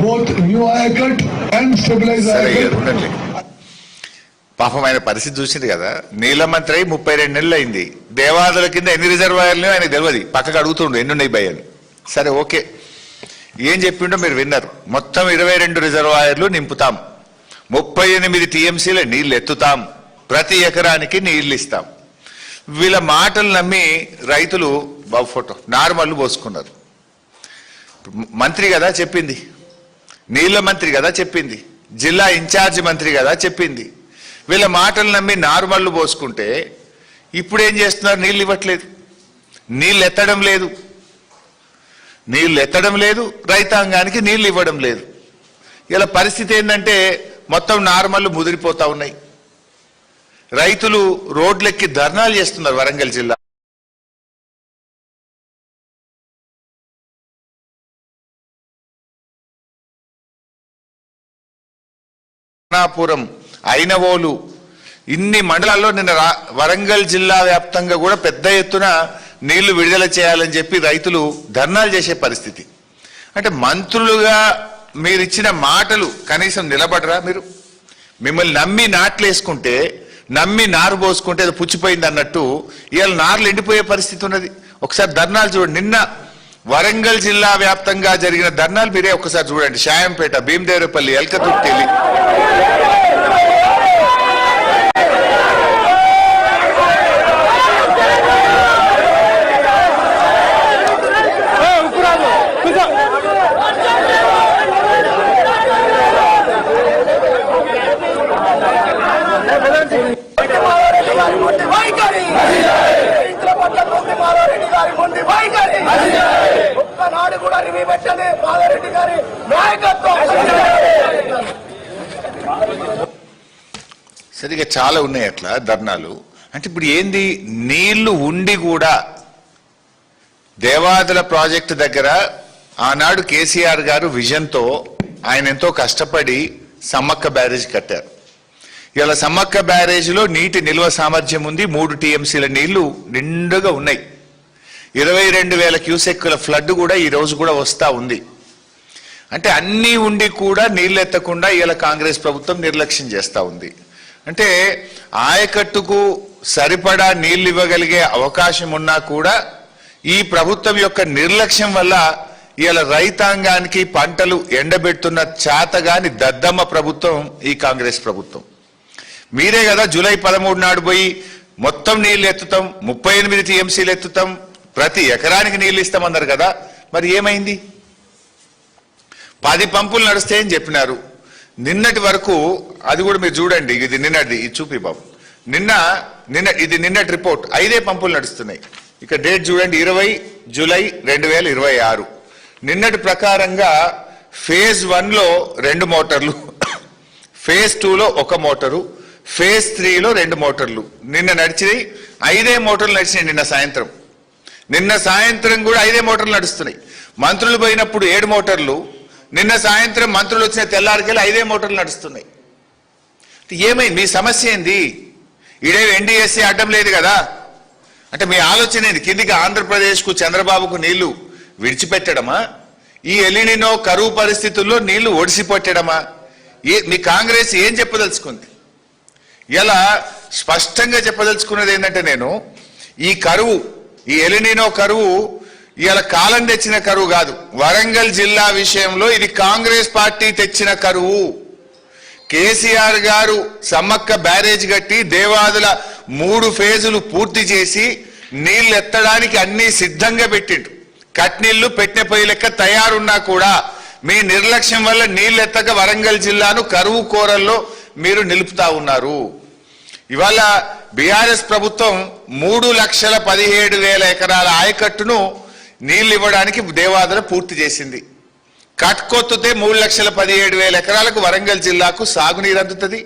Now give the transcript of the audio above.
both new Ayacut and stabilize Ayacut. పాపం ఆయన పరిస్థితి చూసింది కదా. నీళ్ళ మంత్రి 32 నెలలు అయింది. దేవాదుల కింద ఎన్ని రిజర్వాయర్లు ఆయన తెలియదు, పక్కకు అడుగుతుండు ఎన్ని ఉన్నాయి భయ అని. సరే ఓకే, ఏం చెప్పిండో మీరు విన్నారు. మొత్తం 22 రిజర్వాయర్లు నింపుతాం, 38 టీఎంసీల నీళ్లు ఎత్తుతాం, ప్రతి ఎకరానికి నీళ్లు ఇస్తాం. వీళ్ళ మాటలు నమ్మి రైతులు బాబు ఫోటో నార్మల్ పోసుకున్నారు. మంత్రి కదా చెప్పింది, నీళ్ల మంత్రి కదా చెప్పింది, జిల్లా ఇన్ఛార్జ్ మంత్రి కదా చెప్పింది. వీళ్ళ మాటలు నమ్మి నార్మల్ పోసుకుంటే ఇప్పుడు ఏం చేస్తున్నారు? నీళ్ళు ఇవ్వట్లేదు, నీళ్ళు ఎత్తడం లేదు, నీళ్ళు ఎత్తడం లేదు, రైతాంగానికి నీళ్లు ఇవ్వడం లేదు. ఇలా పరిస్థితి ఏంటంటే మొత్తం నార్మల్ ముదిరిపోతా ఉన్నాయి. రైతులు రోడ్లెక్కి ధర్నాలు చేస్తున్నారు. వరంగల్ జిల్లా పురం, ఐనవోలు, ఇన్ని మండలాల్లో నిన్న వరంగల్ జిల్లా వ్యాప్తంగా కూడా పెద్ద ఎత్తున నీళ్లు విడుదల చేయాలని చెప్పి రైతులు ధర్నాలు చేసే పరిస్థితి. అంటే మంత్రులుగా మీరు ఇచ్చిన మాటలు కనీసం నిలబడరా? మీరు మిమ్మల్ని నమ్మి నాట్లేసుకుంటే, నమ్మి నారు పోసుకుంటే అది పుచ్చిపోయింది అన్నట్టు ఇవాళ నార్లు ఎండిపోయే పరిస్థితి ఉన్నది. ఒకసారి ధర్నాలు చూడండి. నిన్న వరంగల్ జిల్లా వ్యాప్తంగా జరిగిన ధర్నాలు మీరే ఒకసారి చూడండి. షాయంపేట, భీమదేవరపల్లి, ఎల్కతుర్తి, సరిగా చాలా ఉన్నాయి అట్లా ధర్నాలు. అంటే ఇప్పుడు ఏంది, నీళ్లు ఉండి కూడా దేవాదుల ప్రాజెక్టు దగ్గర ఆనాడు కేసీఆర్ గారు విజన్తో ఆయన ఎంతో కష్టపడి సమ్మక్క బ్యారేజ్ కట్టారు. ఇలా సమ్మక్క బ్యారేజ్లో నీటి నిల్వ సామర్థ్యం ఉంది, 3 టీఎంసీల నీళ్లు నిండుగా ఉన్నాయి. 22,000 క్యూసెక్కుల ఫ్లడ్ కూడా ఈ రోజు కూడా వస్తా ఉంది. అంటే అన్నీ ఉండి కూడా నీళ్ళు ఎత్తకుండా ఇలా కాంగ్రెస్ ప్రభుత్వం నిర్లక్ష్యం చేస్తూ ఉంది. అంటే ఆయకట్టుకు సరిపడా నీళ్లు ఇవ్వగలిగే అవకాశం ఉన్నా కూడా ఈ ప్రభుత్వం యొక్క నిర్లక్ష్యం వల్ల ఇలా రైతాంగానికి పంటలు ఎండబెడుతున్న చేతగాని దద్దమ్మ ప్రభుత్వం ఈ కాంగ్రెస్ ప్రభుత్వం. మీరే కదా జూలై 13 నాడు పోయి మొత్తం నీళ్లు ఎత్తుతాం, 38 టీఎంసీలు ఎత్తుతాం, ప్రతి ఎకరానికి నీళ్లు ఇస్తామన్నారు కదా. మరి ఏమైంది? 10 పంపులు నడుస్తాయని చెప్పినారు. నిన్నటి వరకు అది కూడా మీరు చూడండి. ఇది నిన్నటిది, ఇది చూపి బాబు. ఇది నిన్నటి రిపోర్ట్. 5 పంపులు నడుస్తున్నాయి. ఇక డేట్ చూడండి, 20 జూలై 2026. నిన్నటి ప్రకారంగా ఫేజ్ 1లో 2 మోటార్లు, ఫేజ్ 2లో 1 మోటారు, ఫేజ్ 3లో 2 మోటార్లు. నిన్న నడిచినాయి 5 మోటార్లు నడిచినాయి. నిన్న సాయంత్రం కూడా 5 మోటార్లు నడుస్తున్నాయి. మంత్రులు పోయినప్పుడు 7 మోటార్లు, నిన్న సాయంత్రం మంత్రులు వచ్చిన తెల్లారికెళ్ళి 5 మోటార్లు నడుస్తున్నాయి. ఏమైంది? మీ సమస్య ఏంది? ఇడే ఎన్డీఎస్సీ అడ్డం లేదు కదా. అంటే మీ ఆలోచన ఏంది? కిందికి ఆంధ్రప్రదేశ్కు చంద్రబాబుకు నీళ్లు విడిచిపెట్టడమా? ఈ ఎలినినో కరువు పరిస్థితుల్లో నీళ్లు ఒడిసిపెట్టడమా? మీ కాంగ్రెస్ ఏం చెప్పదలుచుకుంది? ఇలా స్పష్టంగా చెప్పదలుచుకున్నది ఏంటంటే, నేను ఈ కరువు, ఈ ఎలినినో కరువు ఇవాళ కాలం తెచ్చిన కరువు కాదు. వరంగల్ జిల్లా విషయంలో ఇది కాంగ్రెస్ పార్టీ తెచ్చిన కరువు. కేసీఆర్ గారు సమ్మక్క బ్యారేజ్ కట్టి దేవాదుల 3 ఫేజులు పూర్తి చేసి నీళ్లు ఎత్తడానికి అన్ని సిద్ధంగా పెట్టిండు. కట్నీళ్లు పెట్టిన పొయ్యి లెక్క తయారున్నా కూడా మీ నిర్లక్ష్యం వల్ల నీళ్లు ఎత్తక వరంగల్ జిల్లాను కరువు కోరల్లో మీరు నిలుపుతా ఉన్నారు. ఇవాళ బీఆర్ఎస్ ప్రభుత్వం 3,17,000 ఎకరాల ఆయకట్టును నీళ్లు ఇవ్వడానికి దేవాదుల పూర్తి చేసింది. కట్కొత్తుతే 3,17,000 ఎకరాలకు వరంగల్ జిల్లాకు సాగునీరు అందుతుంది.